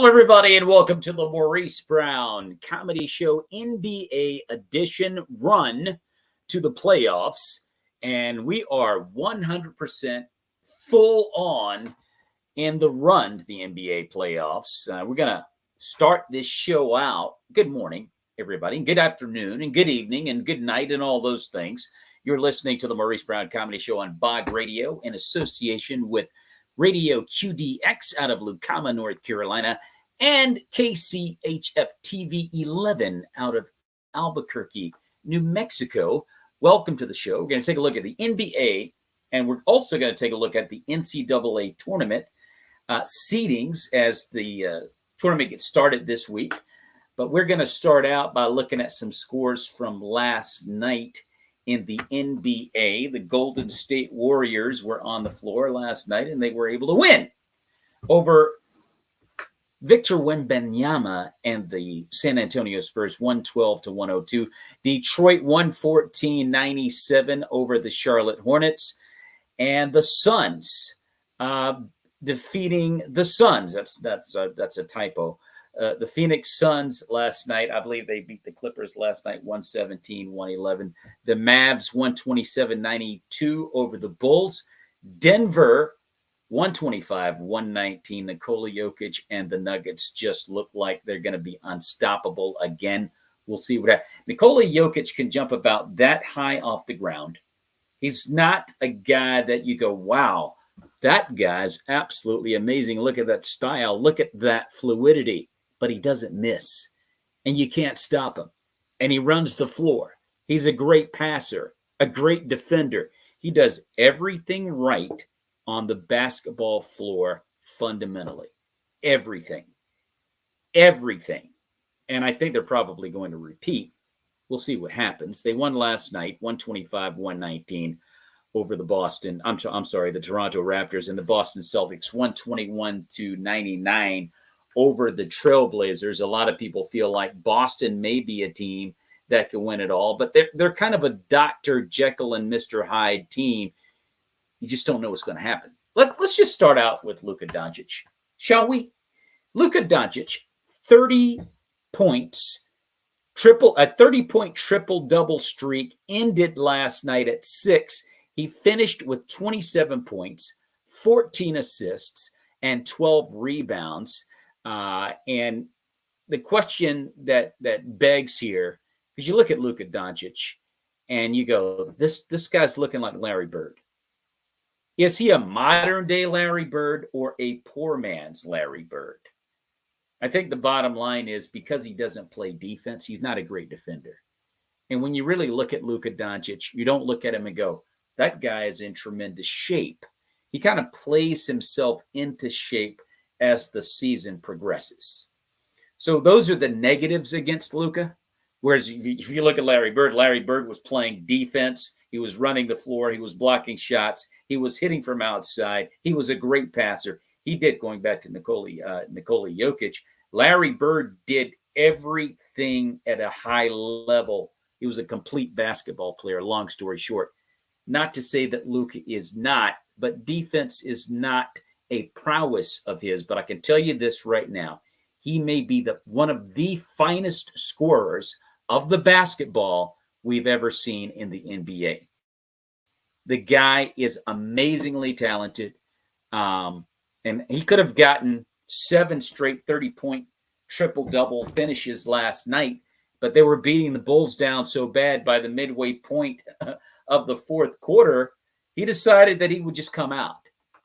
everybody, and welcome to the Maurice Brown Comedy Show NBA edition run to the playoffs. And we are 100% full on in the run to the NBA playoffs. We're going to start this show out. Good morning, everybody, and good afternoon, and good evening, and good night, and all those things. You're listening to the Maurice Brown Comedy Show on Bog Radio in association with Radio QDX out of Lucama, North Carolina, and KCHF TV 11 out of Albuquerque, New Mexico. Welcome to the show. We're going to take a look at the NBA, and we're also going to take a look at the NCAA tournament seedings as the tournament gets started this week. But we're going to start out by looking at some scores from last night in the NBA. The Golden State Warriors were on the floor last night, and they were able to win over Victor Wembanyama and the San Antonio Spurs, 112-102. Detroit 114-97 over the Charlotte Hornets. And the Suns defeating the Suns. That's a typo. The Phoenix Suns last night, I believe they beat the Clippers last night, 117-111. The Mavs, 127-92 over the Bulls. Denver, 125-119. Nikola Jokic and the Nuggets just look like they're going to be unstoppable again. We'll see what happens. Nikola Jokic can jump about that high off the ground. He's not a guy that you go, wow, that guy's absolutely amazing. Look at that style. Look at that fluidity. But he doesn't miss, and you can't stop him. And he runs the floor. He's a great passer, a great defender. He does everything right on the basketball floor fundamentally. Everything. And I think they're probably going to repeat. We'll see what happens. They won last night, 125-119 over the the Toronto Raptors, and the Boston Celtics, 121-99 over the Trailblazers. A lot of people feel like Boston may be a team that can win it all, but they're kind of a Dr. Jekyll and Mr. Hyde team. You just don't know what's going to happen. Let's just start out with Luka Doncic, shall we? Luka Doncic, 30 points, a 30-point triple-double streak ended last night at 6. He finished with 27 points, 14 assists, and 12 rebounds. And the question that begs here, because you look at Luka Doncic and you go, this guy's looking like Larry Bird. Is he a modern day Larry Bird or a poor man's Larry Bird? I think the bottom line is because he doesn't play defense, he's not a great defender. And when you really look at Luka Doncic, you don't look at him and go, that guy is in tremendous shape. He kind of plays himself into shape as the season progresses. So those are the negatives against Luka. Whereas if you look at Larry Bird was playing defense. He was running the floor. He was blocking shots. He was hitting from outside. He was a great passer. He did, going back to Nikola Jokic, Larry Bird did everything at a high level. He was a complete basketball player, long story short. Not to say that Luka is not, but defense is not a prowess of his. But I can tell you this right now. He may be one of the finest scorers of the basketball we've ever seen in the NBA. The guy is amazingly talented. And he could have gotten 7 straight 30-point triple-double finishes last night, but they were beating the Bulls down so bad by the midway point of the fourth quarter, he decided that he would just come out.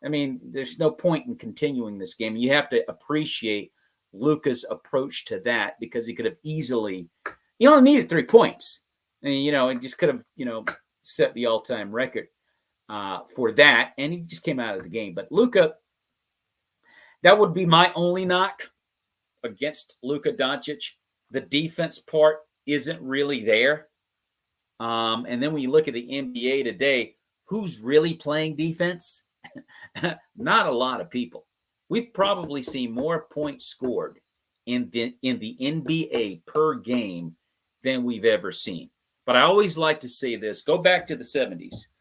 I mean, there's no point in continuing this game. You have to appreciate Luka's approach to that because he could have easily, he only needed 3 points. And, he just could have, set the all-time record for that. And he just came out of the game. But Luka, that would be my only knock against Luka Doncic. The defense part isn't really there. And then when you look at the NBA today, who's really playing defense? Not a lot of people. We've probably seen more points scored in the NBA per game than we've ever seen. But I always like to say this. Go back to the 70s.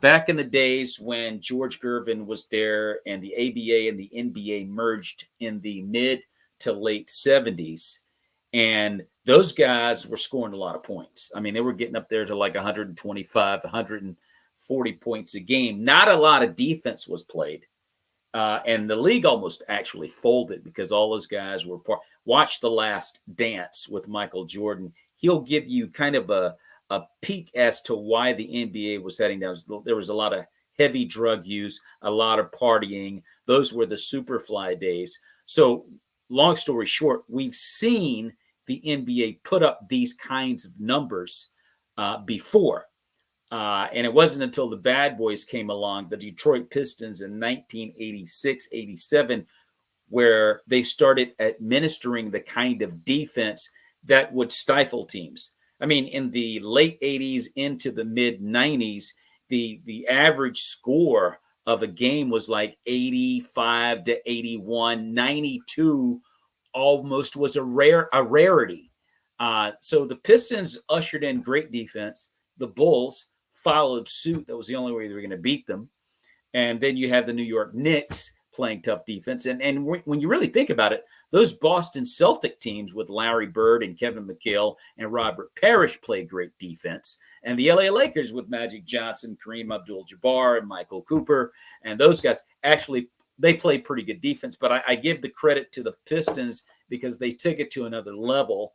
Back in the days when George Gervin was there and the ABA and the NBA merged in the mid to late 70s. And those guys were scoring a lot of points. I mean, they were getting up there to like 125, 140 points a game. Not a lot of defense was played. And the league almost actually folded because all those guys were watch The Last Dance with Michael Jordan. He'll give you kind of a peek as to why the NBA was heading down. There was a lot of heavy drug use, a lot of partying. Those were the Superfly days. So long story short, we've seen the NBA put up these kinds of numbers before. And it wasn't until the bad boys came along, the Detroit Pistons in 1986, 87, where they started administering the kind of defense that would stifle teams. I mean, in the late 80s into the mid 90s, the average score of a game was like 85 to 81, 92 almost was a rarity. So the Pistons ushered in great defense. The Bulls followed suit. That was the only way they were going to beat them. And then you have the New York Knicks playing tough defense. And when you really think about it, those Boston Celtic teams with Larry Bird and Kevin McHale and Robert Parrish played great defense. And the LA Lakers with Magic Johnson, Kareem Abdul-Jabbar, and Michael Cooper, and those guys actually they played pretty good defense. But I give the credit to the Pistons because they took it to another level.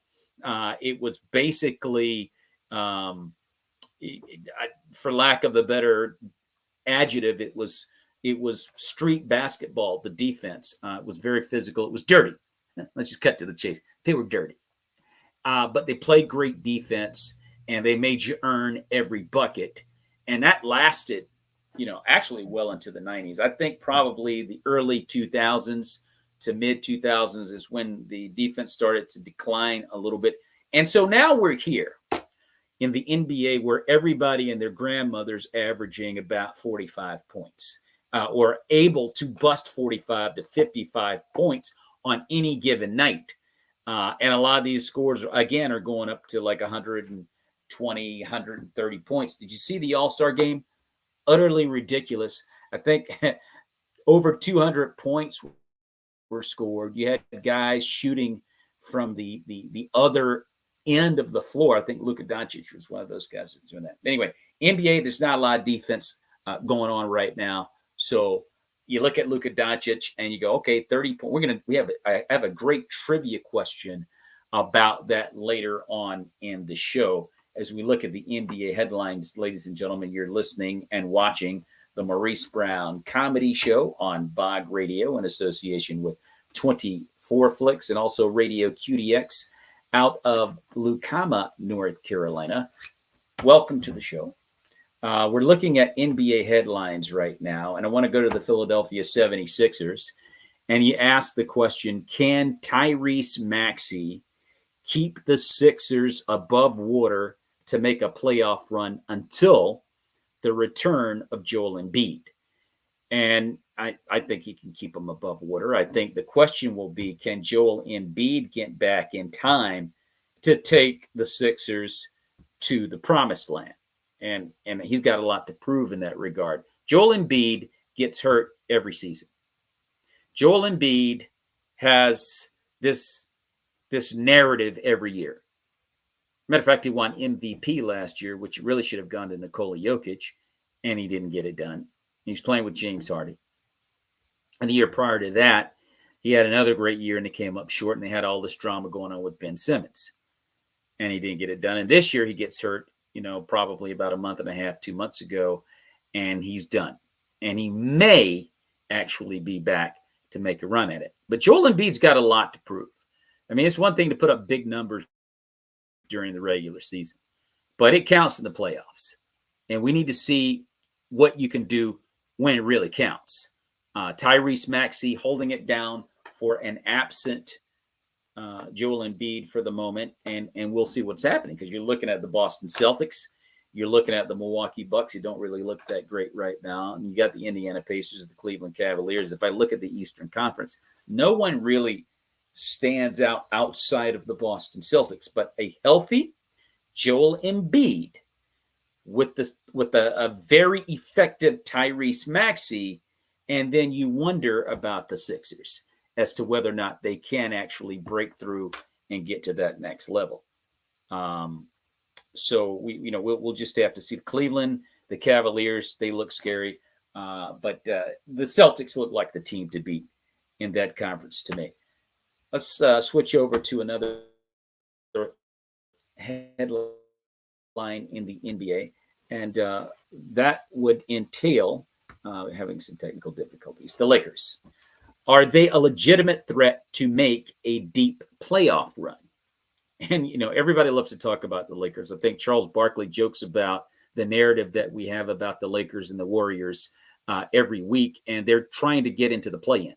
It was basically, for lack of a better adjective, it was street basketball. The defense was very physical. It was dirty. Let's just cut to the chase. They were dirty, but they played great defense, and they made you earn every bucket, and that lasted, actually well into the 90s. I think probably the early 2000s to mid 2000s is when the defense started to decline a little bit, and so now we're here in the NBA where everybody and their grandmother's averaging about 45 points. Or able to bust 45 to 55 points on any given night. And a lot of these scores, again, are going up to like 120, 130 points. Did you see the All-Star game? Utterly ridiculous. I think over 200 points were scored. You had guys shooting from the other end of the floor. I think Luka Doncic was one of those guys that's doing that. Anyway, NBA, there's not a lot of defense going on right now. So you look at Luka Doncic and you go, okay, 30 points. I have a great trivia question about that later on in the show as we look at the NBA headlines. Ladies and gentlemen, you're listening and watching the Maurice Brown Comedy Show on Bog Radio in association with 24 Flicks and also Radio QDX out of Lucama, North Carolina. Welcome to the show. We're looking at NBA headlines right now, and I want to go to the Philadelphia 76ers. And you ask the question, can Tyrese Maxey keep the Sixers above water to make a playoff run until the return of Joel Embiid? And I think he can keep them above water. I think the question will be, can Joel Embiid get back in time to take the Sixers to the promised land? And he's got a lot to prove in that regard. Joel Embiid gets hurt every season. Joel Embiid has this narrative every year. Matter of fact, he won MVP last year, which really should have gone to Nikola Jokic, and he didn't get it done. He was playing with James Harden. And the year prior to that, he had another great year, and he came up short, and they had all this drama going on with Ben Simmons, and he didn't get it done. And this year he gets hurt, probably about a month and a half, 2 months ago, and he's done. And he may actually be back to make a run at it. But Joel Embiid's got a lot to prove. I mean, it's one thing to put up big numbers during the regular season, but it counts in the playoffs. And we need to see what you can do when it really counts. Tyrese Maxey holding it down for an absent Joel Embiid for the moment, and we'll see what's happening, because you're looking at the Boston Celtics, you're looking at the Milwaukee Bucks, who don't really look that great right now, and you got the Indiana Pacers, the Cleveland Cavaliers. If I look at the Eastern Conference, no one really stands out outside of the Boston Celtics, but a healthy Joel Embiid with a very effective Tyrese Maxey, and then you wonder about the Sixers. as to whether or not they can actually break through and get to that next level. So we'll just have to see. Cleveland, the Cavaliers, they look scary, but the Celtics look like the team to beat in that conference to me. Let's switch over to another headline in the NBA, and that would entail having some technical difficulties. The Lakers. Are they a legitimate threat to make a deep playoff run? And, everybody loves to talk about the Lakers. I think Charles Barkley jokes about the narrative that we have about the Lakers and the Warriors every week, and they're trying to get into the play-in.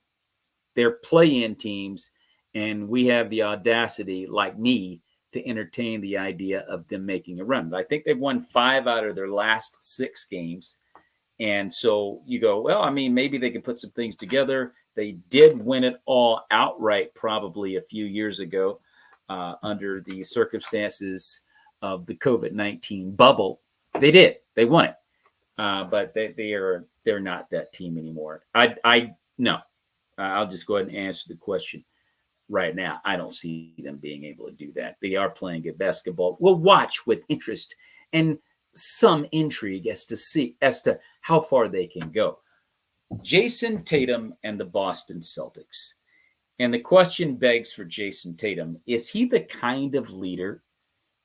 They're play-in teams, and we have the audacity, like me, to entertain the idea of them making a run. But I think they've won 5 out of their last 6 games. And so you go, well, I mean, maybe they can put some things together. They did win it all outright probably a few years ago under the circumstances of the COVID-19 bubble. They did. They won it. But they're not that team anymore. No. I'll just go ahead and answer the question right now. I don't see them being able to do that. They are playing good basketball. We'll watch with interest and some intrigue as to how far they can go. Jason Tatum and the Boston Celtics. And the question begs for Jason Tatum, is he the kind of leader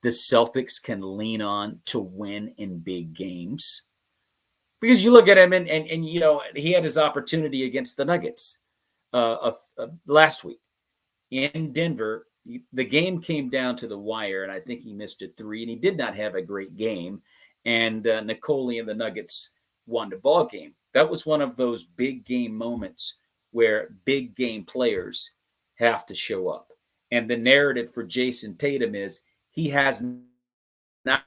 the Celtics can lean on to win in big games? Because you look at him and he had his opportunity against the Nuggets last week in Denver. The game came down to the wire, and I think he missed a 3, and he did not have a great game. And Nicole and the Nuggets won the ball game. That was one of those big game moments where big game players have to show up. And the narrative for Jason Tatum is he has not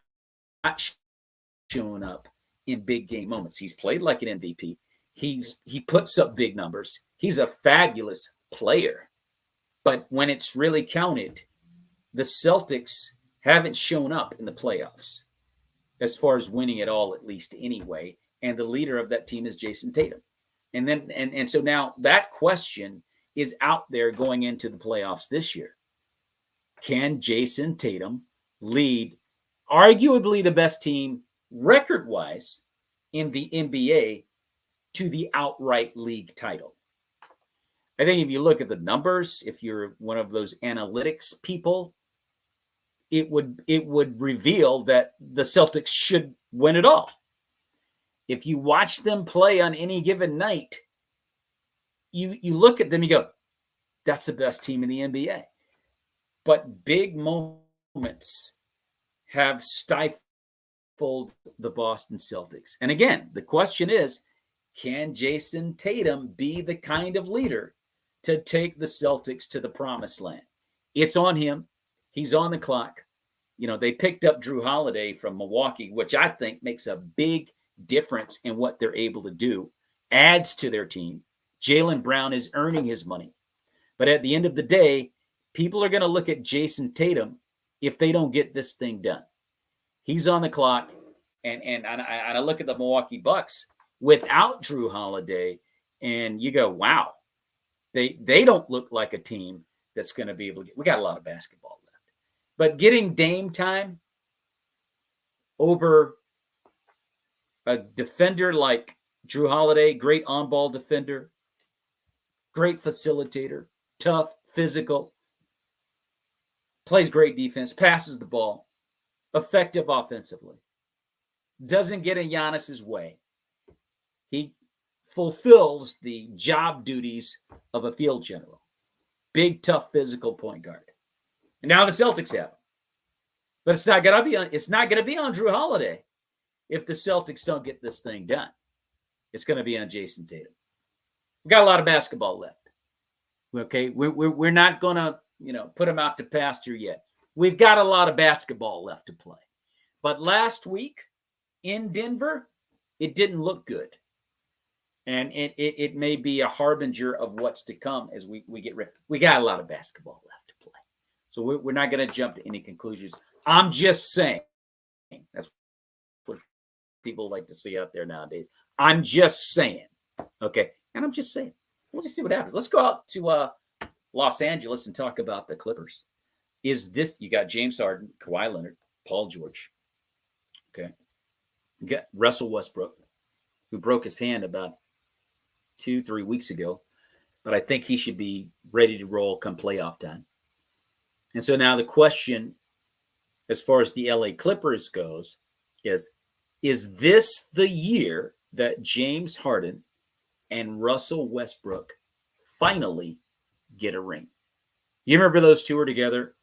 shown up in big game moments. He's played like an MVP. He puts up big numbers. He's a fabulous player. But when it's really counted, the Celtics haven't shown up in the playoffs as far as winning it all, at least anyway. And the leader of that team is Jason Tatum. And so now that question is out there going into the playoffs this year. Can Jason Tatum lead arguably the best team record-wise in the NBA to the outright league title? I think if you look at the numbers, if you're one of those analytics people, it would reveal that the Celtics should win it all. If you watch them play on any given night, you look at them, you go, that's the best team in the NBA. But big moments have stifled the Boston Celtics. And again, the question is, can Jason Tatum be the kind of leader to take the Celtics to the promised land? It's on him. He's on the clock. They picked up Drew Holiday from Milwaukee, which I think makes a big difference in what they're able to do, adds to their team. Jaylen Brown is earning his money. But at the end of the day, people are going to look at Jason Tatum if they don't get this thing done. He's on the clock. And I look at the Milwaukee Bucks without Drew Holiday, and you go, wow, they don't look like a team that's going to be able to get. We got a lot of basketball left. But getting Dame time over a defender like Drew Holiday, great on-ball defender, great facilitator, tough, physical, plays great defense, passes the ball, effective offensively, doesn't get in Giannis's way. He fulfills the job duties of a field general. Big, tough, physical point guard. And now the Celtics have him. But it's not going to be on Drew Holiday if the Celtics don't get this thing done. It's going to be on Jason Tatum. We got a lot of basketball left. Okay, we're not going to put them out to pasture yet. We've got a lot of basketball left to play. But last week in Denver, it didn't look good. And it may be a harbinger of what's to come as we get ready. We got a lot of basketball left to play. So we're not going to jump to any conclusions. I'm just saying. That's what people like to see out there nowadays. I'm just saying. Okay? And I'm just saying. we'll just see what happens. Let's go out to Los Angeles and talk about the Clippers. Is this, you got James Harden, Kawhi Leonard, Paul George. Okay. You got Russell Westbrook, who broke his hand about 2-3 weeks ago, but I think he should be ready to roll come playoff time. And so now the question, as far as the LA Clippers goes, is this the year that James Harden and Russell Westbrook finally get a ring? You remember those two were together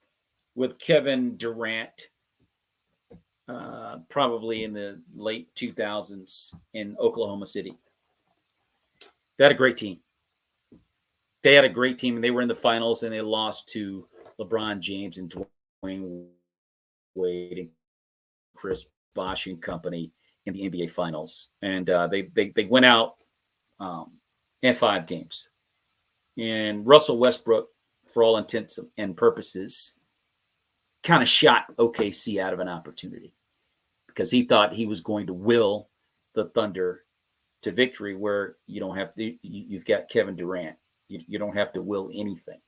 with Kevin Durant, probably in the late 2000s in Oklahoma City. They had a great team. And they were in the finals, and they lost to LeBron James and Dwayne Wade and Chris Bosh and company in the NBA Finals. And they went out in 5 games. And Russell Westbrook, for all intents and purposes, kind of shot OKC out of an opportunity because he thought he was going to will the Thunder to victory, where you don't have to. You've got Kevin Durant. You don't have to will anything.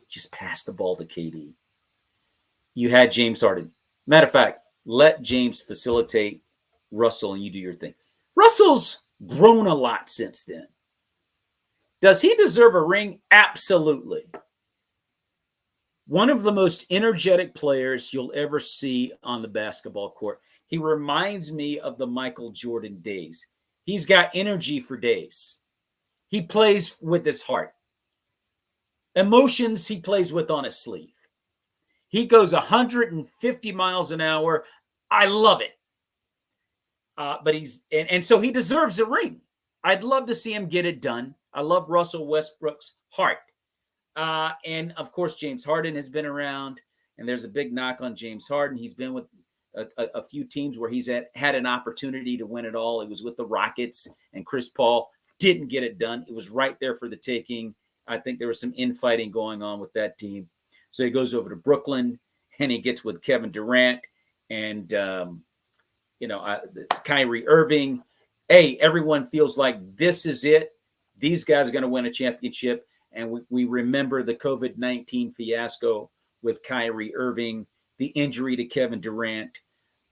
Just pass the ball to KD. You had James Harden. Matter of fact, let James facilitate Russell and you do your thing. Russell's grown a lot since then. Does he deserve a ring? Absolutely. One of the most energetic players you'll ever see on the basketball court. He reminds me of the Michael Jordan days. He's got energy for days. He plays with his heart. Emotions he plays with on his sleeve. He goes 150 miles an hour. I love it. But so he deserves a ring. I'd love to see him get it done. I love Russell Westbrook's heart. And of course, James Harden has been around, and there's a big knock on James Harden. He's been with a few teams where he's had an opportunity to win it all. It was with the Rockets, and Chris Paul didn't get it done. It was right there for the taking. I think there was some infighting going on with that team. So he goes over to Brooklyn, and he gets with Kevin Durant and Kyrie Irving. Hey, everyone feels like this is it. These guys are going to win a championship. And we remember the COVID-19 fiasco with Kyrie Irving, the injury to Kevin Durant,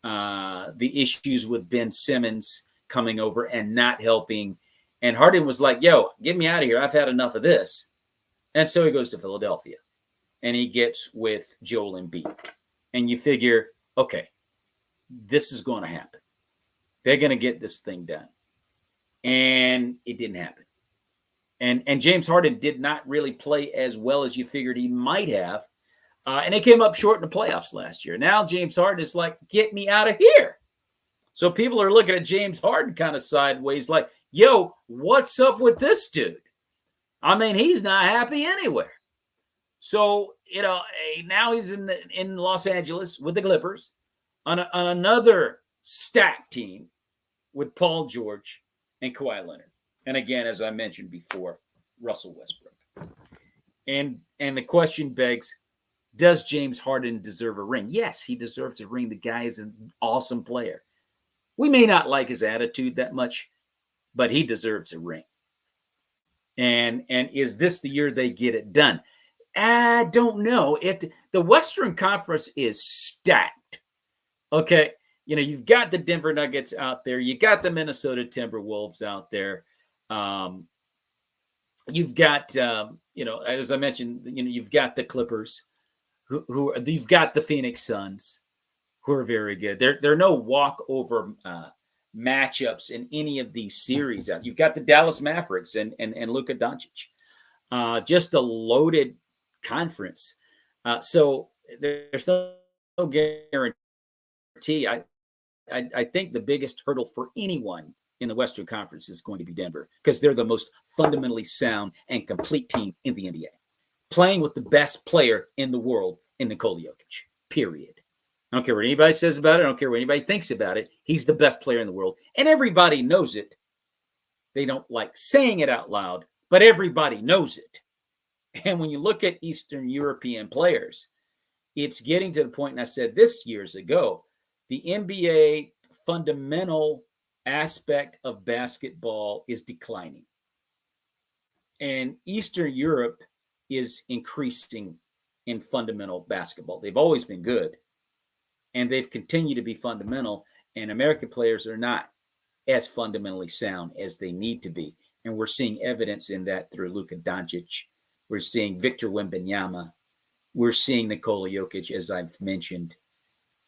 the issues with Ben Simmons coming over and not helping. And Harden was like, yo, get me out of here. I've had enough of this. And so he goes to Philadelphia, and he gets with Joel Embiid. And you figure, okay, this is going to happen. They're going to get this thing done. And it didn't happen. And James Harden did not really play as well as you figured he might have. And they came up short in the playoffs last year. Now James Harden is like, get me out of here. So people are looking at James Harden kind of sideways like, yo, what's up with this dude? I mean, he's not happy anywhere. So, now he's in Los Angeles with the Clippers on another stacked team with Paul George and Kawhi Leonard. And again, as I mentioned before, Russell Westbrook. And the question begs, does James Harden deserve a ring? Yes, he deserves a ring. The guy is an awesome player. We may not like his attitude that much, but he deserves a ring. And is this the year they get it done? I don't know. The Western Conference is stacked. Okay, you've got the Denver Nuggets out there. You got the Minnesota Timberwolves out there. You've got, as I mentioned, you've got the Clippers, who you've got the Phoenix Suns, who are very good. There are no walkover matchups in any of these series. You've got the Dallas Mavericks and Luka Doncic. Just a loaded conference. So there's no guarantee. I think the biggest hurdle for anyone in the Western Conference is going to be Denver, because they're the most fundamentally sound and complete team in the NBA, playing with the best player in the world in Nikola Jokic, period. I don't care what anybody says about it. I don't care what anybody thinks about it. He's the best player in the world, and everybody knows it. They don't like saying it out loud, but everybody knows it. And when you look at Eastern European players, it's getting to the point, and I said this years ago, the NBA fundamental aspect of basketball is declining. And Eastern Europe is increasing in fundamental basketball. They've always been good, and they've continued to be fundamental. And American players are not as fundamentally sound as they need to be. And we're seeing evidence in that through Luka Doncic. We're seeing Victor Wembanyama. We're seeing Nikola Jokic, as I've mentioned.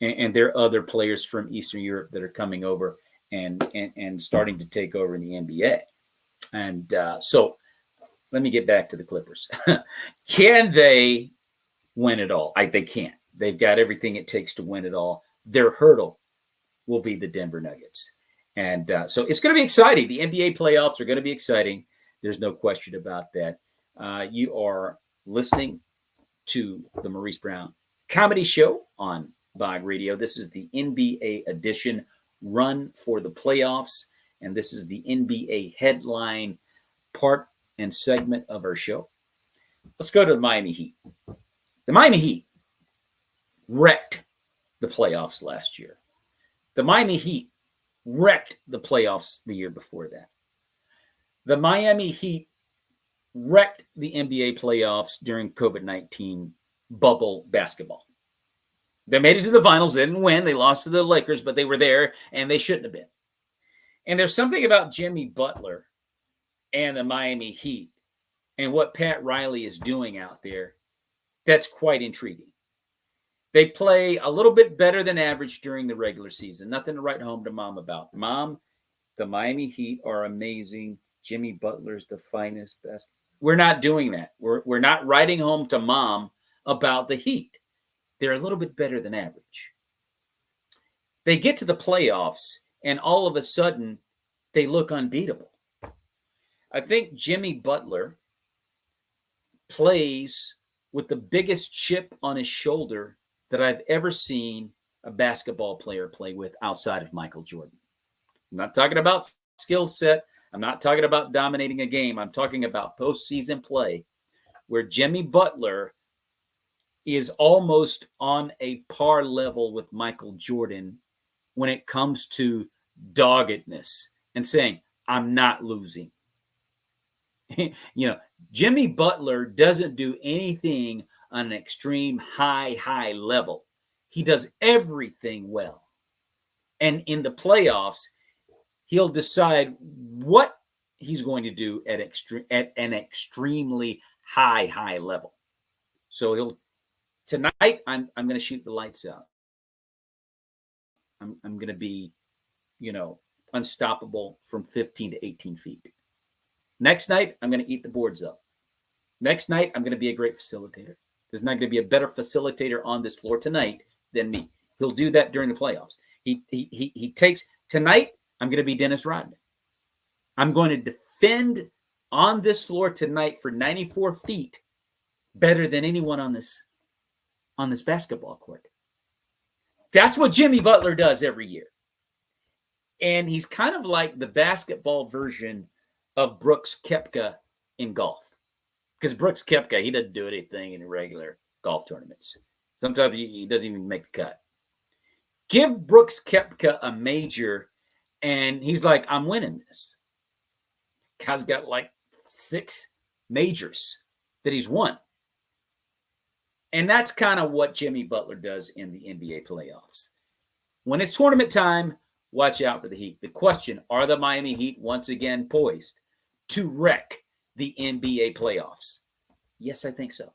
And there are other players from Eastern Europe that are coming over and starting to take over in the NBA. And so let me get back to the Clippers. Can they win it all? They can't. They've got everything it takes to win it all. Their hurdle will be the Denver Nuggets. And so it's going to be exciting. The NBA playoffs are going to be exciting. There's no question about that. You are listening to the Maurice Brown Comedy Show on Bog Radio. This is the NBA edition, run for the playoffs. And this is the NBA headline part and segment of our show. Let's go to the Miami Heat. The Miami Heat wrecked the playoffs last year. The Miami Heat wrecked the playoffs the year before that. The Miami Heat wrecked the NBA playoffs during COVID-19 bubble basketball. They made it to the finals. They didn't win. They lost to the Lakers, but they were there, and they shouldn't have been. And there's something about Jimmy Butler and the Miami Heat and what Pat Riley is doing out there that's quite intriguing. They play a little bit better than average during the regular season. Nothing to write home to mom about. Mom, the Miami Heat are amazing. Jimmy Butler's the finest, best. We're not doing that. We're not writing home to mom about the Heat. They're a little bit better than average. They get to the playoffs, and all of a sudden, they look unbeatable. I think Jimmy Butler plays with the biggest chip on his shoulder that I've ever seen a basketball player play with outside of Michael Jordan. I'm not talking about skill set. I'm not talking about dominating a game. I'm talking about postseason play where Jimmy Butler is almost on a par level with Michael Jordan when it comes to doggedness and saying, I'm not losing. Jimmy Butler doesn't do anything on an extreme high level. He does everything well. And in the playoffs, he'll decide what he's going to do at an extremely high level. So tonight, I'm going to shoot the lights out. I'm going to be, unstoppable from 15 to 18 feet. Next night, I'm going to eat the boards up. Next night, I'm going to be a great facilitator. There's not going to be a better facilitator on this floor tonight than me. He'll do that during the playoffs. He takes tonight. I'm going to be Dennis Rodman. I'm going to defend on this floor tonight for 94 feet better than anyone on this basketball court. That's what Jimmy Butler does every year. And he's kind of like the basketball version of Brooks Koepka in golf. Because Brooks Koepka, he doesn't do anything in regular golf tournaments. Sometimes he doesn't even make the cut. Give Brooks Koepka a major, and he's like, I'm winning this. Guy's got like 6 majors that he's won. And that's kind of what Jimmy Butler does in the NBA playoffs. When it's tournament time, watch out for the Heat. The question, are the Miami Heat once again poised to wreck the NBA playoffs? Yes, I think so.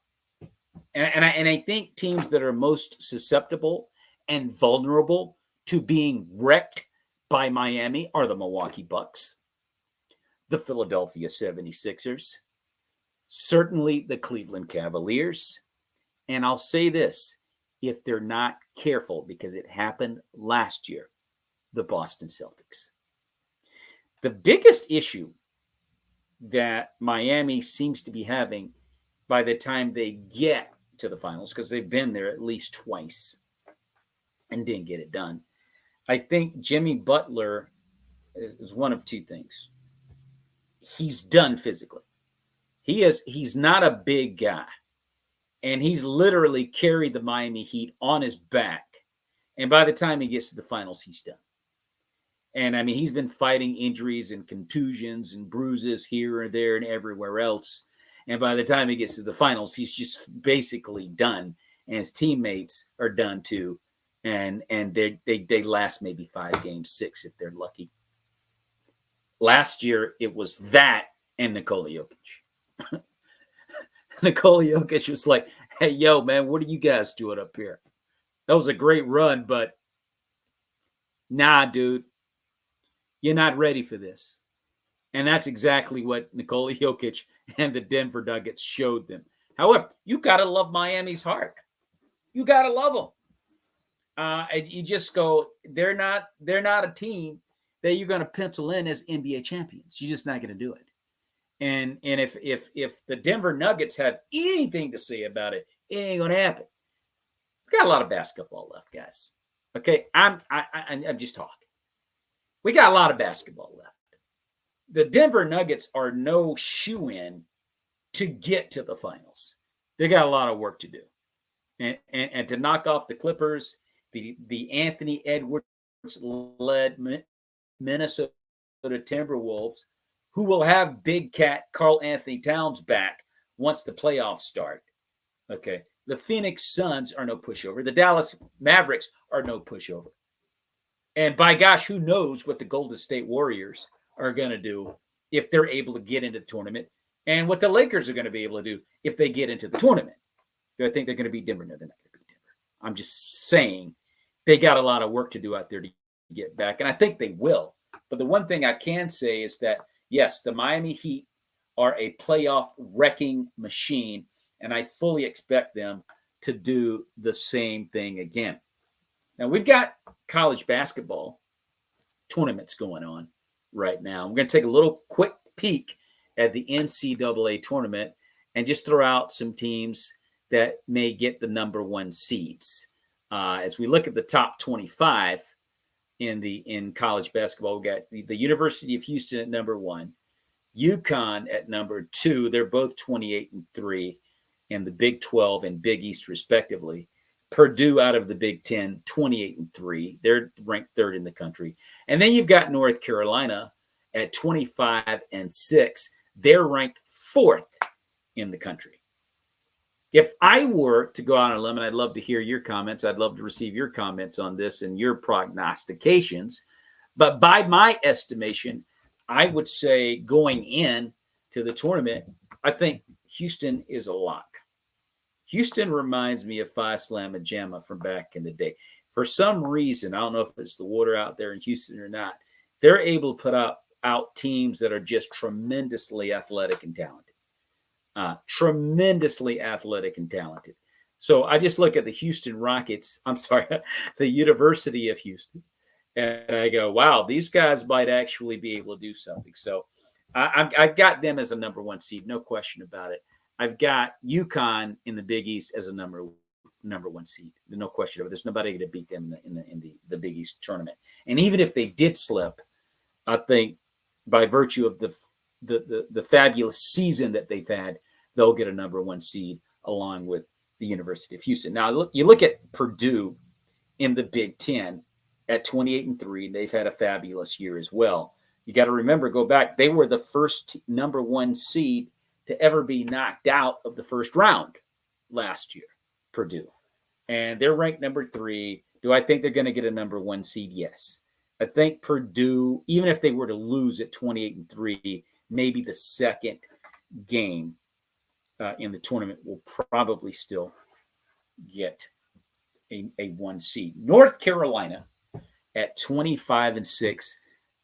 And I think teams that are most susceptible and vulnerable to being wrecked by Miami are the Milwaukee Bucks, the Philadelphia 76ers, certainly the Cleveland Cavaliers. And I'll say this, if they're not careful, because it happened last year, the Boston Celtics. The biggest issue that Miami seems to be having by the time they get to the finals, because they've been there at least twice and didn't get it done. I think Jimmy Butler is one of 2 things. He's done physically. He's not a big guy. And he's literally carried the Miami Heat on his back. And by the time he gets to the finals, he's done. And I mean, he's been fighting injuries and contusions and bruises here and there and everywhere else. And by the time he gets to the finals, he's just basically done. And his teammates are done too. And they last maybe 5 games, 6 if they're lucky. Last year, it was that and Nikola Jokic. Nikola Jokic was like, hey, yo, man, what are you guys doing up here? That was a great run, but nah, dude, you're not ready for this. And that's exactly what Nikola Jokic and the Denver Nuggets showed them. However, you got to love Miami's heart. You got to love them. You just go, they're not a team that you're going to pencil in as NBA champions. You're just not going to do it. And if the Denver Nuggets have anything to say about it, it ain't going to happen. We got a lot of basketball left, guys. Okay, I'm just talking. We got a lot of basketball left. The Denver Nuggets are no shoe-in to get to the finals. They got a lot of work to do. And to knock off the Clippers, the Anthony Edwards-led Minnesota Timberwolves, who will have Big Cat Karl Anthony Towns back once the playoffs start. Okay. The Phoenix Suns are no pushover. The Dallas Mavericks are no pushover. And by gosh, who knows what the Golden State Warriors are going to do if they're able to get into the tournament, and what the Lakers are going to be able to do if they get into the tournament. Do I think they're going to beat Denver? No, they're not going to beat Denver. I'm just saying they got a lot of work to do out there to get back, and I think they will. But the one thing I can say is that, yes, the Miami Heat are a playoff wrecking machine, and I fully expect them to do the same thing again. Now, we've got college basketball tournaments going on right now. We're going to take a little quick peek at the NCAA tournament and just throw out some teams that may get the number 1 seeds. As we look at the top 25 in college basketball, we got the University of Houston at number 1, UConn at number 2. They're both 28-3 in the Big 12 and Big East, respectively. Purdue out of the Big 10, 28-3. They're ranked 3rd in the country. And then you've got North Carolina at 25-6. They're ranked 4th in the country. If I were to go out on a limb, and I'd love to hear your comments, I'd love to receive your comments on this and your prognostications. But by my estimation, I would say going in to the tournament, I think Houston is a lock. Houston reminds me of Phi Slamma Jamma from back in the day. For some reason, I don't know if it's the water out there in Houston or not, they're able to put out teams that are just tremendously athletic and talented. Tremendously athletic and talented. So I just look at the Houston Rockets, the University of Houston, and I go, wow, these guys might actually be able to do something. So I've got them as a number 1 seed, no question about it. I've got UConn in the Big East as a number 1 seed. No question about it. There's nobody going to beat them in the Big East tournament. And even if they did slip, I think by virtue of the fabulous season that they've had, they'll get a number 1 seed along with the University of Houston. Now, you look at Purdue in the Big 10 at 28-3. They've had a fabulous year as well. You got to remember, go back, they were the first number 1 seed to ever be knocked out of the first round last year, Purdue. And they're ranked number 3. Do I think they're going to get a number 1 seed? Yes. I think Purdue, even if they were to lose at 28-3, maybe the second game in the tournament will probably still get a 1 seed. North Carolina at 25-6,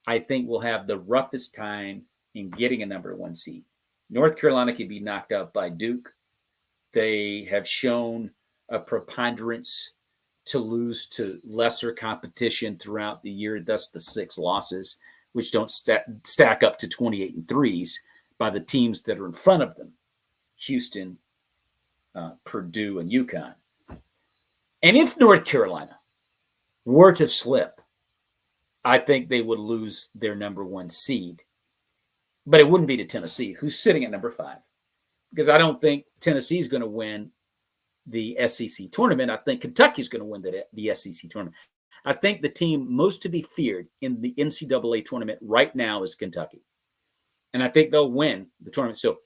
I think will have the roughest time in getting a number 1 seed. North Carolina can be knocked out by Duke. They have shown a preponderance to lose to lesser competition throughout the year, thus the 6 losses, which don't stack up to 28-3s by the teams that are in front of them, Houston, Purdue, and UConn. And if North Carolina were to slip, I think they would lose their number 1 seed. But it wouldn't be to Tennessee, who's sitting at number 5. Because I don't think Tennessee is going to win the SEC tournament. I think Kentucky is going to win the SEC tournament. I think the team most to be feared in the NCAA tournament right now is Kentucky. And I think they'll win the tournament. So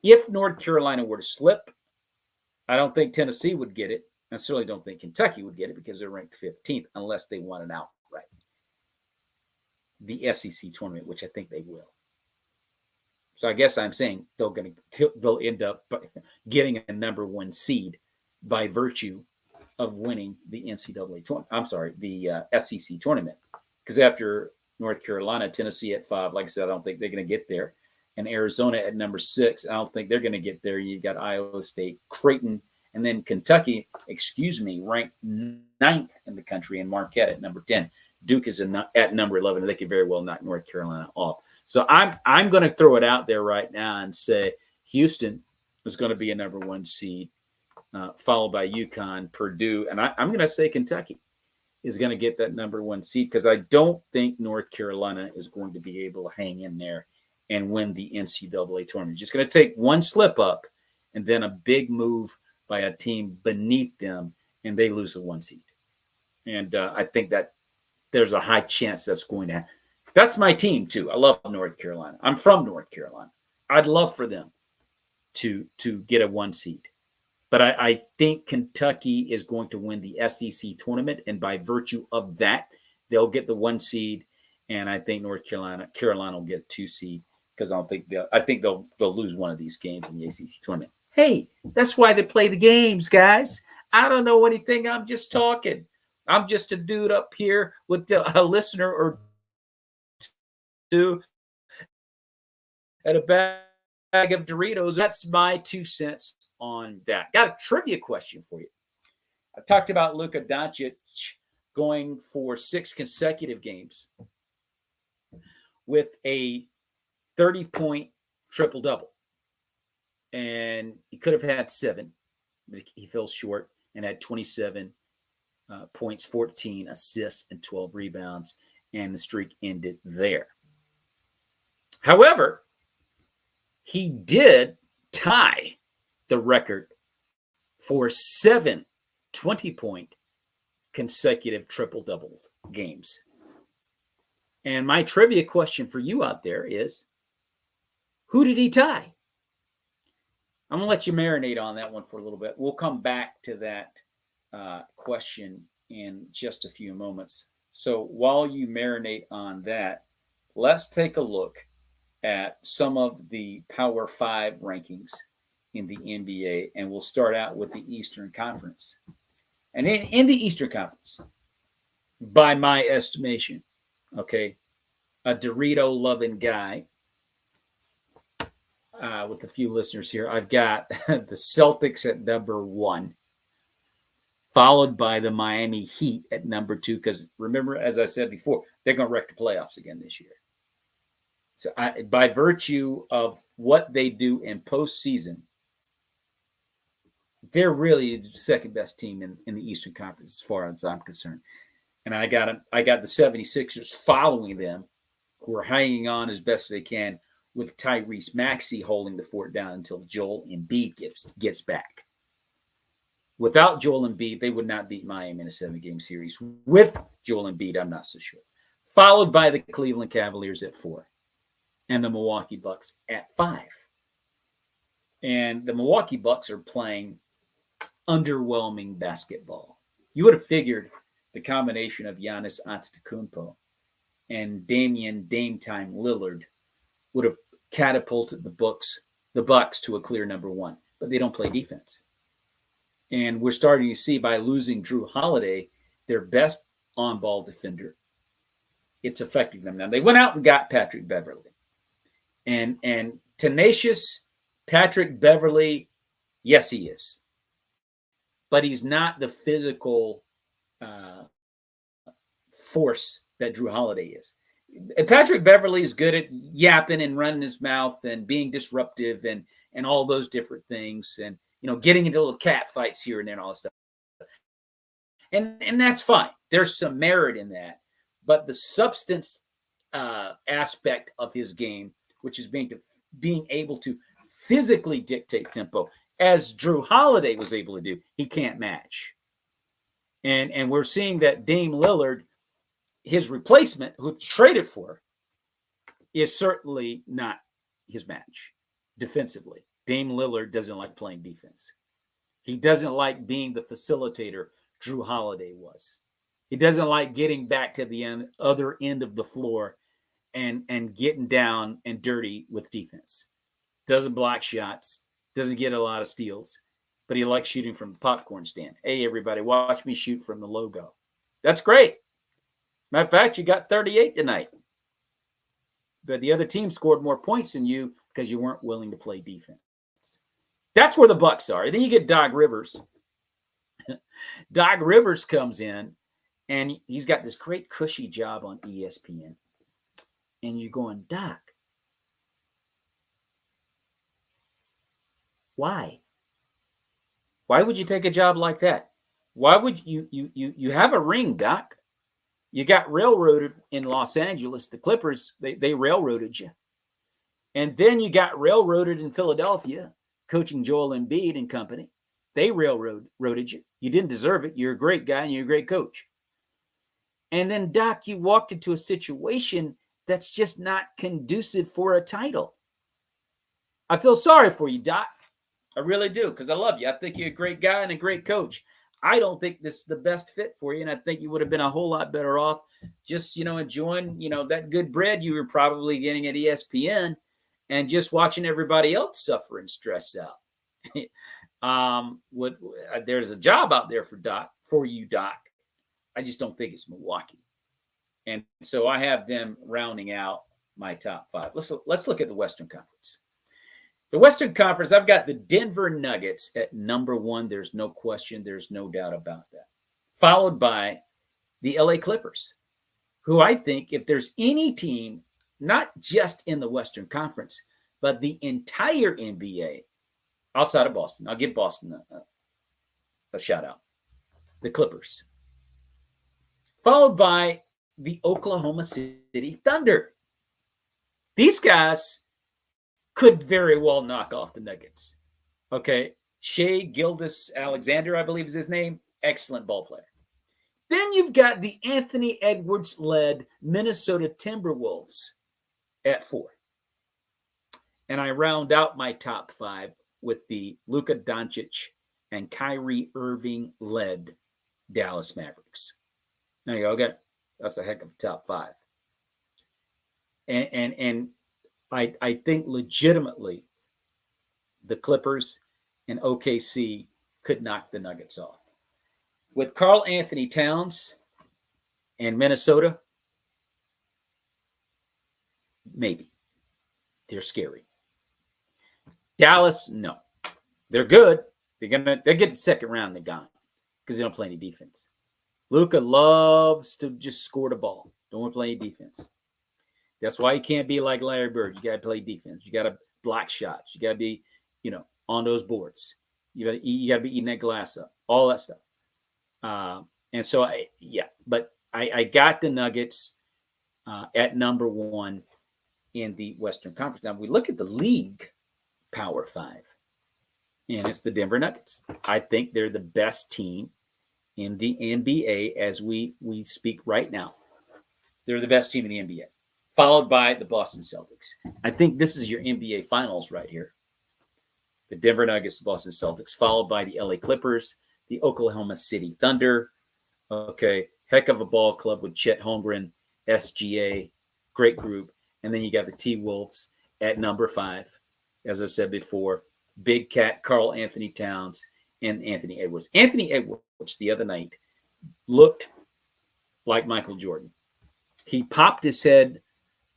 if North Carolina were to slip, I don't think Tennessee would get it. I certainly don't think Kentucky would get it because they're ranked 15th unless they won it outright. The SEC tournament, which I think they will. So I guess I'm saying they'll end up getting a number one seed by virtue of winning the NCAA tournament. I'm sorry, the SEC tournament. Because after North Carolina, Tennessee at 5, like I said, I don't think they're going to get there. And Arizona at number 6, I don't think they're going to get there. You've got Iowa State, Creighton, and then Kentucky, ranked 9th in the country, and Marquette at number 10. Duke is at number 11, and they could very well knock North Carolina off. So I'm going to throw it out there right now and say Houston is going to be a number one seed, followed by UConn, Purdue, and I'm going to say Kentucky is going to get that number one seed because I don't think North Carolina is going to be able to hang in there and win the NCAA tournament. It's just going to take one slip up and then a big move by a team beneath them, and they lose the one seed. And I think that there's a high chance that's going to happen. That's my team, too. I love North Carolina. I'm from North Carolina. I'd love for them to get a one seed. But I think Kentucky is going to win the SEC tournament, and by virtue of that, they'll get the one seed. And I think North Carolina will get a 2 seed because I think they'll lose one of these games in the ACC tournament. Hey, that's why they play the games, guys. I don't know anything. I'm just talking. I'm just a dude up here with a listener or two and a bag of Doritos. That's my 2 cents on that. Got a trivia question for you. I talked about Luka Doncic going for 6 consecutive games with a 30-point triple-double. And he could have had 7, but he fell short and had 27 points, 14 assists, and 12 rebounds, and the streak ended there. However, he did tie the record for 7 20-point consecutive triple-double games. And my trivia question for you out there is, who did he tie? I'm going to let you marinate on that one for a little bit. We'll come back to that question in just a few moments. So while you marinate on that, let's take a look at some of the Power 5 rankings in the NBA, and we'll start out with the Eastern Conference. And in the Eastern Conference, by my estimation, okay, a Dorito-loving guy, with a few listeners here, I've got the Celtics at number 1, followed by the Miami Heat at number 2, because remember, as I said before, they're going to wreck the playoffs again this year. So by virtue of what they do in postseason, they're really the second best team in the Eastern Conference as far as I'm concerned. And I got the 76ers following them, who are hanging on as best they can, with Tyrese Maxey holding the fort down until Joel Embiid gets back. Without Joel Embiid, they would not beat Miami in a 7-game series. With Joel Embiid, I'm not so sure. Followed by the Cleveland Cavaliers at 4 and the Milwaukee Bucks at 5. And the Milwaukee Bucks are playing underwhelming basketball. You would have figured the combination of Giannis Antetokounmpo and Dame Time Lillard would have catapulted the Bucks to a clear number 1, but they don't play defense. And we're starting to see, by losing Drew Holiday, their best on-ball defender, it's affecting them. Now, they went out and got Patrick Beverley. And tenacious Patrick Beverley, yes, he is. But he's not the physical force that Drew Holiday is. Patrick Beverley is good at yapping and running his mouth and being disruptive and all those different things, and getting into little cat fights here and there and all that stuff. And that's fine. There's some merit in that. But the substance aspect of his game, which is being able to physically dictate tempo, as Drew Holiday was able to do, he can't match. And we're seeing that Dame Lillard, his replacement, who traded for, is certainly not his match defensively. Dame Lillard doesn't like playing defense. He doesn't like being the facilitator Drew Holiday was. He doesn't like getting back to the other end of the floor and getting down and dirty with defense. Doesn't block shots, doesn't get a lot of steals, but he likes shooting from the popcorn stand. Hey, everybody, watch me shoot from the logo. That's great. Matter of fact, you got 38 tonight. But the other team scored more points than you because you weren't willing to play defense. That's where the Bucks are. And then you get Doc Rivers. Doc Rivers comes in, and he's got this great cushy job on ESPN. And you're going, Doc, why? Why would you take a job like that? Why would you have a ring, Doc? You got railroaded in Los Angeles. The Clippers, they railroaded you. And then you got railroaded in Philadelphia, coaching Joel Embiid and company. They railroaded you. You didn't deserve it. You're a great guy and you're a great coach. And then, Doc, you walked into a situation that's just not conducive for a title. I feel sorry for you, Doc. I really do, because I love you. I think you're a great guy and a great coach. I don't think this is the best fit for you, and I think you would have been a whole lot better off just, enjoying, that good bread you were probably getting at ESPN and just watching everybody else suffer and stress out. There's a job out there for you, Doc. I just don't think it's Milwaukee. And so I have them rounding out my top five. Let's look at the Western Conference. The Western Conference, I've got the Denver Nuggets at number one. There's no question. There's no doubt about that. Followed by the LA Clippers, who I think if there's any team, not just in the Western Conference, but the entire NBA, outside of Boston, I'll give Boston a shout out, the Clippers. Followed by the Oklahoma City Thunder. These guys could very well knock off the Nuggets. Okay. Shai Gilgeous-Alexander, I believe is his name. Excellent ball player. Then you've got the Anthony Edwards-led Minnesota Timberwolves at 4. And I round out my top 5 with the Luka Doncic and Kyrie Irving-led Dallas Mavericks. There you go. Okay. That's a heck of a top 5. And I think legitimately the Clippers and OKC could knock the Nuggets off. With Karl Anthony Towns and Minnesota, maybe. They're scary. Dallas, no. They're good. They get the second round, they're gone because they don't play any defense. Luka loves to just score the ball. Don't want to play any defense. That's why you can't be like Larry Bird. You got to play defense. You got to block shots. You got to be, on those boards. You got to be eating that glass up. All that stuff. And so, I got the Nuggets at number 1 in the Western Conference. Now, we look at the league Power 5, and it's the Denver Nuggets. I think they're the best team in the NBA as we speak right now. They're the best team in the NBA. Followed by the Boston Celtics. I think this is your NBA Finals right here. The Denver Nuggets, the Boston Celtics, followed by the LA Clippers, the Oklahoma City Thunder. Okay, heck of a ball club with Chet Holmgren, SGA, great group. And then you got the T-Wolves at number 5. As I said before, Big Cat, Karl Anthony Towns, and Anthony Edwards. Anthony Edwards the other night looked like Michael Jordan. He popped his head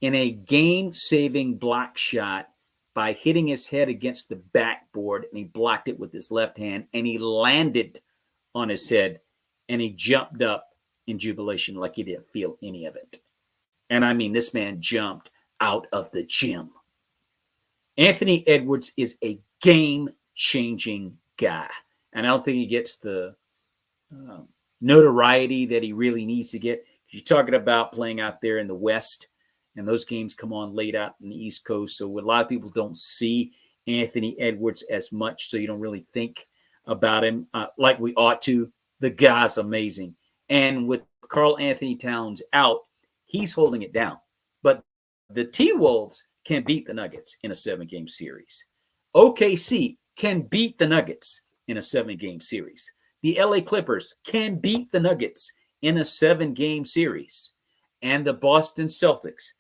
in a game-saving block shot by hitting his head against the backboard, and he blocked it with his left hand, and he landed on his head, and he jumped up in jubilation like he didn't feel any of it. And I mean, this man jumped out of the gym. Anthony Edwards is a game-changing guy, and I don't think he gets the notoriety that he really needs to get. You're talking about playing out there in the West, and those games come on late out in the East Coast. So a lot of people don't see Anthony Edwards as much, so you don't really think about him like we ought to. The guy's amazing. And with Karl Anthony Towns out, he's holding it down. But the T-Wolves can beat the Nuggets in a 7-game series. OKC can beat the Nuggets in a 7-game series. The LA Clippers can beat the Nuggets in a 7-game series. And the Boston Celtics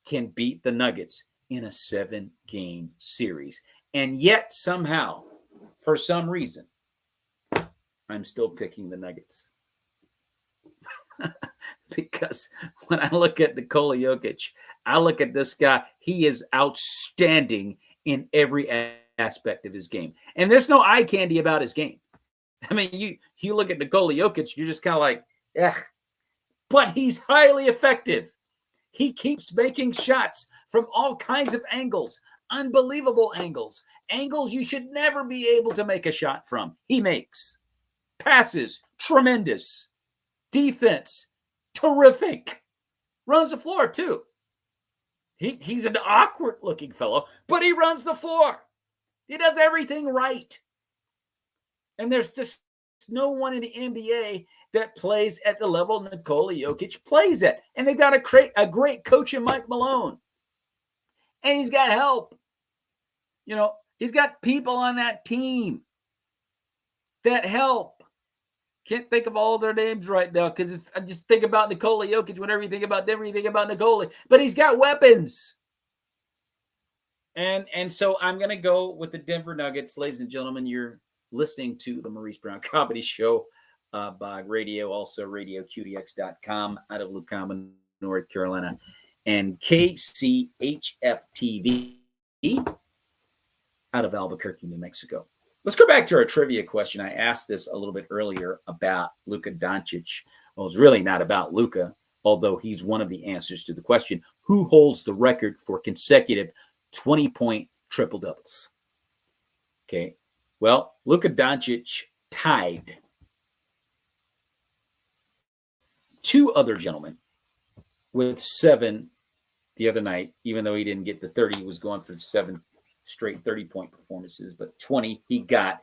can beat the Nuggets in a 7-game series. And yet, somehow, for some reason, I'm still picking the Nuggets. Because when I look at Nikola Jokic, I look at this guy. He is outstanding in every aspect of his game. And there's no eye candy about his game. I mean, you look at Nikola Jokic, you're just kind of like, ugh. But he's highly effective. He keeps making shots from all kinds of angles, unbelievable angles, angles you should never be able to make a shot from. He makes passes, tremendous. Defense, terrific. Runs the floor, too. He's an awkward-looking fellow, but he runs the floor. He does everything right. And there's just no one in the NBA that plays at the level Nikola Jokic plays at. And they've got a great coach in Mike Malone. And he's got help. You know, he's got people on that team that help. Can't think of all their names right now because I just think about Nikola Jokic. Whenever you think about Denver, you think about Nikola. But he's got weapons. And so I'm going to go with the Denver Nuggets. Ladies and gentlemen, you're listening to the Maurice Brown Comedy Show by radio, also radioqdx.com out of Lucama, North Carolina, and KCHF-TV out of Albuquerque, New Mexico. Let's go back to our trivia question. I asked this a little bit earlier about Luka Doncic. Well, it's really not about Luka, although he's one of the answers to the question. Who holds the record for consecutive 20-point triple-doubles? Okay. Well, Luka Doncic tied two other gentlemen with 7 the other night, even though he didn't get the 30. He was going for 7 straight 30-point performances, but 20 he got.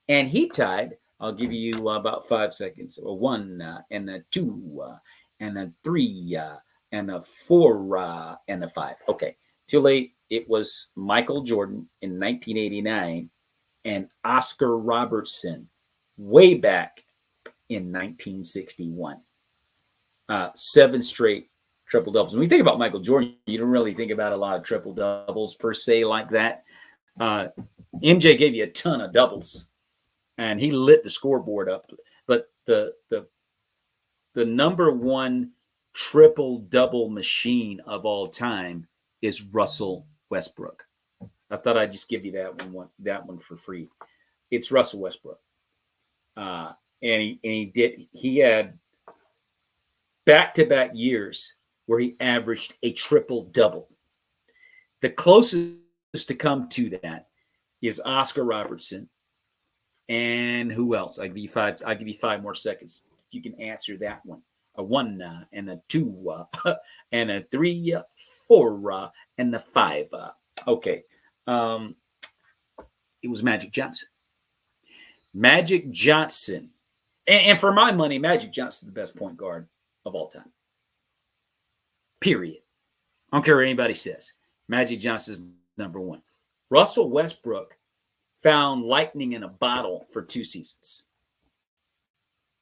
And he tied, I'll give you about 5 seconds, a 1 and a 2 and a 3 and a 4 and a 5. Okay, too late. It was Michael Jordan in 1989 and Oscar Robertson way back in 1961. 7 straight triple doubles. When you think about Michael Jordan, you don't really think about a lot of triple doubles per se like that. MJ gave you a ton of doubles, and he lit the scoreboard up. But the number one triple double machine of all time is Russell Westbrook. I thought I'd just give you that one for free. It's Russell Westbrook, and he had back-to-back years where he averaged a triple-double. The closest to come to that is Oscar Robertson. And who else? I'll give you 5 more seconds. You can answer that one. A 1 and a 2 and a 3, 4 and a 5. Okay. It was Magic Johnson. Magic Johnson. And for my money, Magic Johnson is the best point guard of all time. Period. I don't care what anybody says. Magic Johnson is number 1. Russell Westbrook found lightning in a bottle for 2 seasons.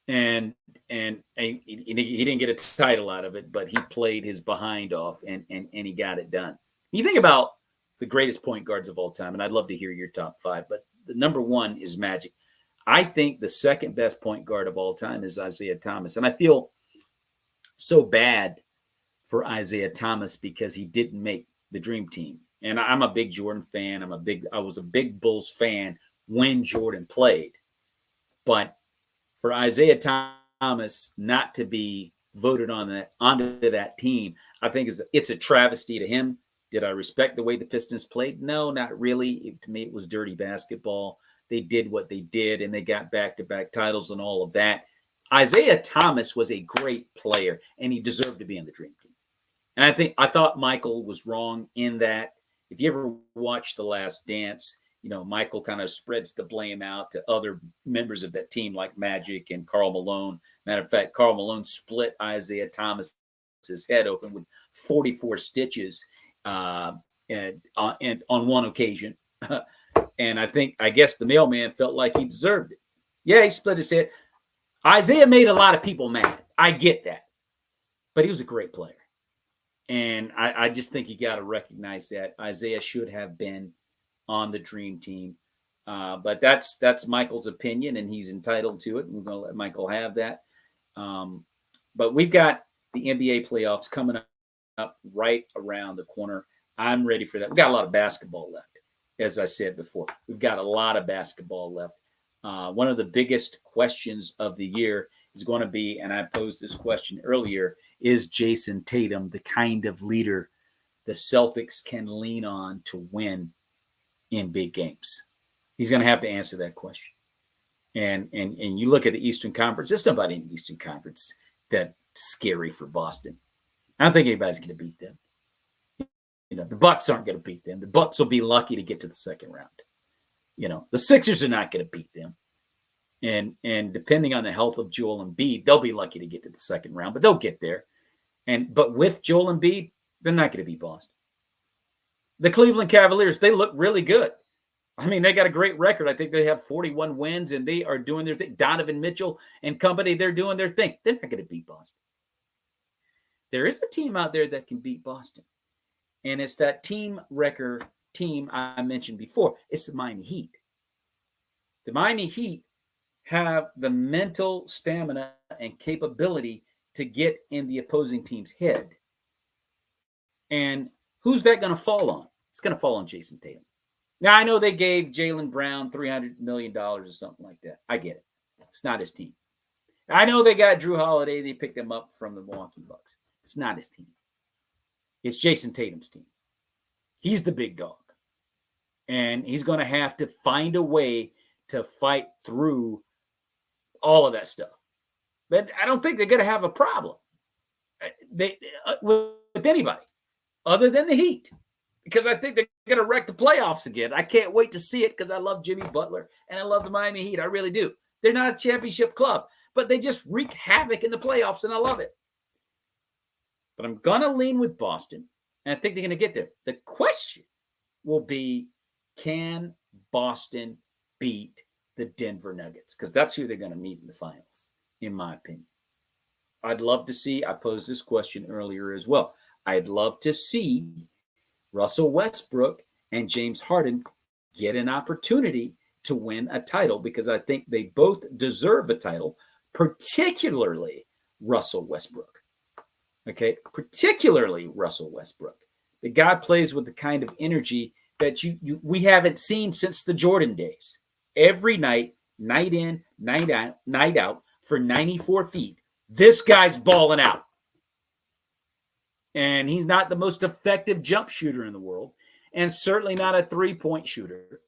And he didn't get a title out of it, but he played his behind off and he got it done. You think about the greatest point guards of all time, and I'd love to hear your top 5, but the number 1 is Magic. I think the second best point guard of all time is Isaiah Thomas. And I feel so bad for Isaiah Thomas because he didn't make the dream team. And I'm a big Jordan fan. I was a big Bulls fan when Jordan played. But for Isaiah Thomas not to be voted onto that team, I think it's a travesty to him. Did I respect the way the Pistons played? No, not really. To me, it was dirty basketball. They did what they did, and they got back-to-back titles and all of that. Isaiah Thomas was a great player, and he deserved to be in the dream team. And I thought Michael was wrong in that. If you ever watched The Last Dance, Michael kind of spreads the blame out to other members of that team like Magic and Karl Malone. Matter of fact, Karl Malone split Isaiah Thomas's head open with 44 stitches and on one occasion. And I guess the mailman felt like he deserved it. Yeah, he split his head. Isaiah made a lot of people mad. I get that. But he was a great player. And I just think you got to recognize that Isaiah should have been on the dream team. But that's Michael's opinion, and he's entitled to it. And we're going to let Michael have that. But we've got the NBA playoffs coming up right around the corner. I'm ready for that. We've got a lot of basketball left. As I said before, we've got a lot of basketball left. One of the biggest questions of the year is going to be, and I posed this question earlier, is Jason Tatum the kind of leader the Celtics can lean on to win in big games? He's going to have to answer that question. And you look at the Eastern Conference, there's nobody in the Eastern Conference that's scary for Boston. I don't think anybody's going to beat them. The Bucks aren't going to beat them. The Bucks will be lucky to get to the second round. The Sixers are not going to beat them. And depending on the health of Joel Embiid, they'll be lucky to get to the second round, but they'll get there. But with Joel Embiid, they're not going to beat Boston. The Cleveland Cavaliers, they look really good. I mean, they got a great record. I think they have 41 wins, and they are doing their thing. Donovan Mitchell and company, they're doing their thing. They're not going to beat Boston. There is a team out there that can beat Boston. And it's that team record team I mentioned before. It's the Miami Heat. The Miami Heat have the mental stamina and capability to get in the opposing team's head. And who's that going to fall on? It's going to fall on Jason Tatum. Now, I know they gave Jaylen Brown $300 million or something like that. I get it. It's not his team. I know they got Drew Holiday. They picked him up from the Milwaukee Bucks. It's not his team. It's Jason Tatum's team. He's the big dog. And he's going to have to find a way to fight through all of that stuff. But I don't think they're going to have a problem with anybody other than the Heat, because I think they're going to wreck the playoffs again. I can't wait to see it because I love Jimmy Butler and I love the Miami Heat. I really do. They're not a championship club, but they just wreak havoc in the playoffs, and I love it. But I'm going to lean with Boston, and I think they're going to get there. The question will be, can Boston beat the Denver Nuggets? Because that's who they're going to meet in the finals, in my opinion. I'd love to see, I posed this question earlier as well, I'd love to see Russell Westbrook and James Harden get an opportunity to win a title, because I think they both deserve a title, particularly Russell Westbrook. Okay, particularly Russell Westbrook. The guy plays with the kind of energy that we haven't seen since the Jordan days. Every night, night in, night out, for 94 feet, this guy's balling out. And he's not the most effective jump shooter in the world, and certainly not a three-point shooter,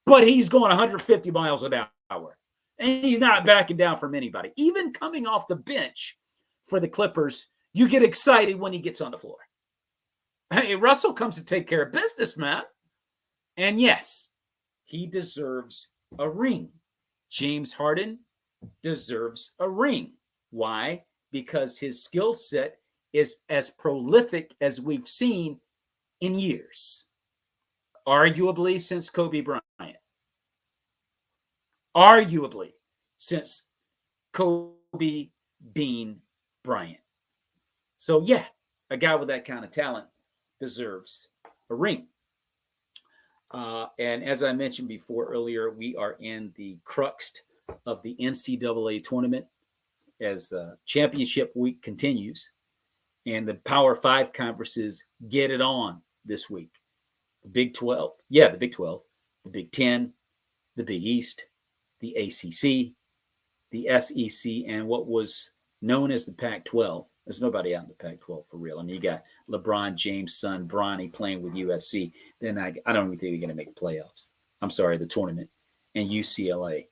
but he's going 150 miles an hour, and he's not backing down from anybody. Even coming off the bench for the Clippers, you get excited when he gets on the floor. Hey, Russell comes to take care of business, man. And yes, he deserves a ring. James Harden deserves a ring. Why? Because his skill set is as prolific as we've seen in years. Arguably since Kobe Bryant. Arguably since Kobe Bean Bryant. So, yeah, a guy with that kind of talent deserves a ring. And as I mentioned before earlier, we are in the crux of the NCAA tournament as championship week continues. And the Power 5 conferences get it on this week. The Big 12, the Big 12, the Big 10, the Big East, the ACC, the SEC, and what was known as the Pac-12. There's nobody out in the Pac-12 for real. I mean, you got LeBron James' son, Bronny, playing with USC. Then I don't even think they're going to make playoffs. I'm sorry, the tournament. And UCLA.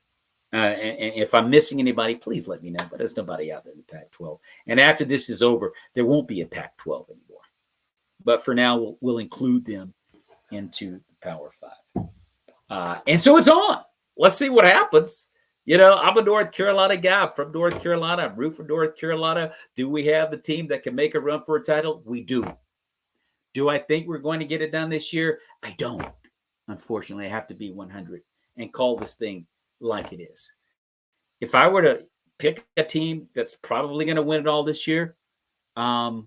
And if I'm missing anybody, please let me know. But there's nobody out there in the Pac-12. And after this is over, there won't be a Pac-12 anymore. But for now, we'll include them into the Power 5. And so it's on. Let's see what happens. I'm a North Carolina guy. I'm from North Carolina. I'm rooting for North Carolina. Do we have the team that can make a run for a title? We do. Do I think we're going to get it done this year? I don't. Unfortunately, I have to be 100 and call this thing like it is. If I were to pick a team that's probably going to win it all this year, wow.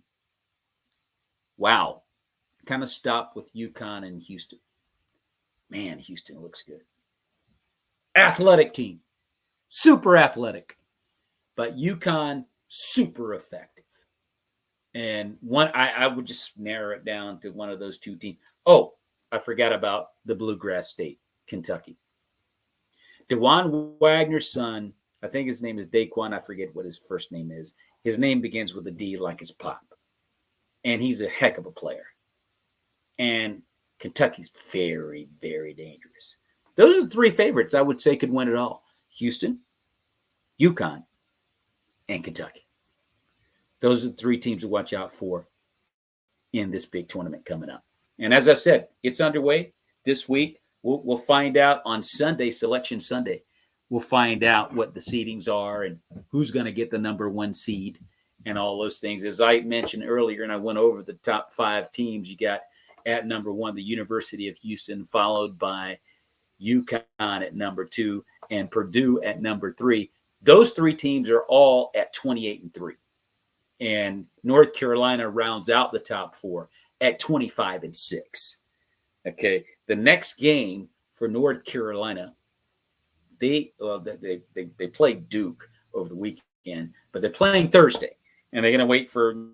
Kind of stop with UConn and Houston. Man, Houston looks good. Athletic team. Super athletic. But UConn, super effective. And I would just narrow it down to one of those two teams. Oh, I forgot about the Bluegrass State, Kentucky. DeJuan Wagner's son, I think his name is Daquan. I forget what his first name is. His name begins with a D like his pop. And he's a heck of a player. And Kentucky's very, very dangerous. Those are the three favorites I would say could win it all. Houston, UConn, and Kentucky. Those are the three teams to watch out for in this big tournament coming up. And as I said, it's underway this week. We'll find out on Sunday, Selection Sunday. We'll find out what the seedings are and who's going to get the number one seed and all those things. As I mentioned earlier, and I went over the top 5 teams, you got at number 1, the University of Houston, followed by UConn at number 2 and Purdue at number 3. Those 3 teams are all at 28-3. And North Carolina rounds out the top 4 at 25-6. Okay, the next game for North Carolina, they played Duke over the weekend, but they're playing Thursday, and they're going to wait for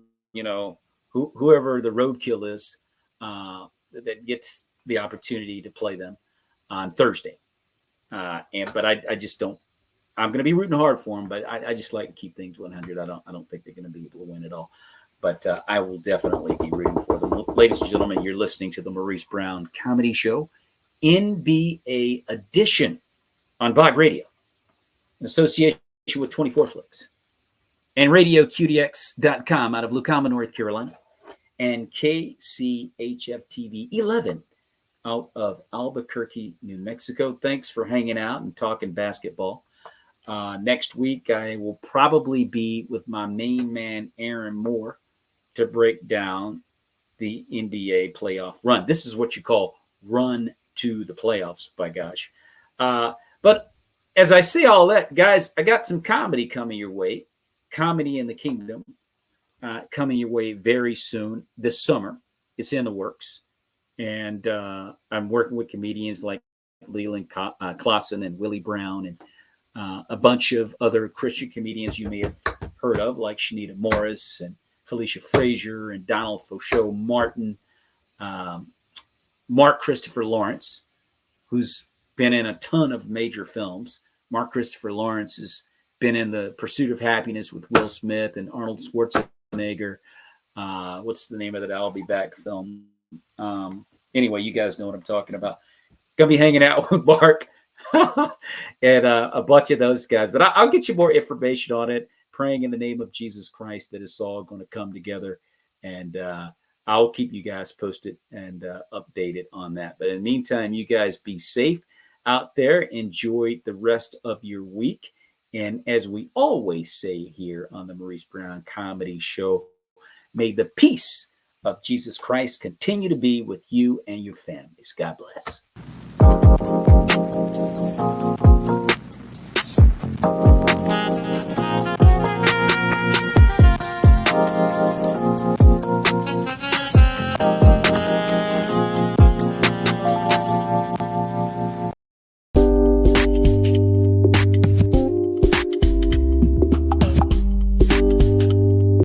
whoever the roadkill is that gets the opportunity to play them on Thursday. But I just don't. I'm going to be rooting hard for them, but I just like to keep things 100. I don't think they're going to be able to win it all. But I will definitely be rooting for them. Ladies and gentlemen, you're listening to the Maurice Brown Comedy Show, NBA edition on Bog Radio, in association with 24 Flicks, and RadioQDX.com out of Lucama, North Carolina, and KCHF-TV 11 out of Albuquerque, New Mexico. Thanks for hanging out and talking basketball. Next week, I will probably be with my main man, Aaron Moore, to break down the NBA playoff run. This is what you call run to the playoffs, by gosh. But as I say all that, guys, I got some comedy coming your way. Comedy in the Kingdom coming your way very soon this summer. It's in the works. And I'm working with comedians like Leland Clausen and Willie Brown and a bunch of other Christian comedians you may have heard of, like Shanita Morris and Felicia Frazier and Donald Fauchot Martin, Mark Christopher Lawrence, who's been in a ton of major films. Mark Christopher Lawrence has been in The Pursuit of Happiness with Will Smith and Arnold Schwarzenegger. What's the name of that I'll Be Back film? Anyway, you guys know what I'm talking about. Gonna be hanging out with Mark and a bunch of those guys. But I'll get you more information on it, praying in the name of Jesus Christ that it's all going to come together. And I'll keep you guys posted and updated on that. But in the meantime, you guys be safe out there. Enjoy the rest of your week. And as we always say here on the Maurice Brown Comedy Show, may the peace of Jesus Christ continue to be with you and your families. God bless.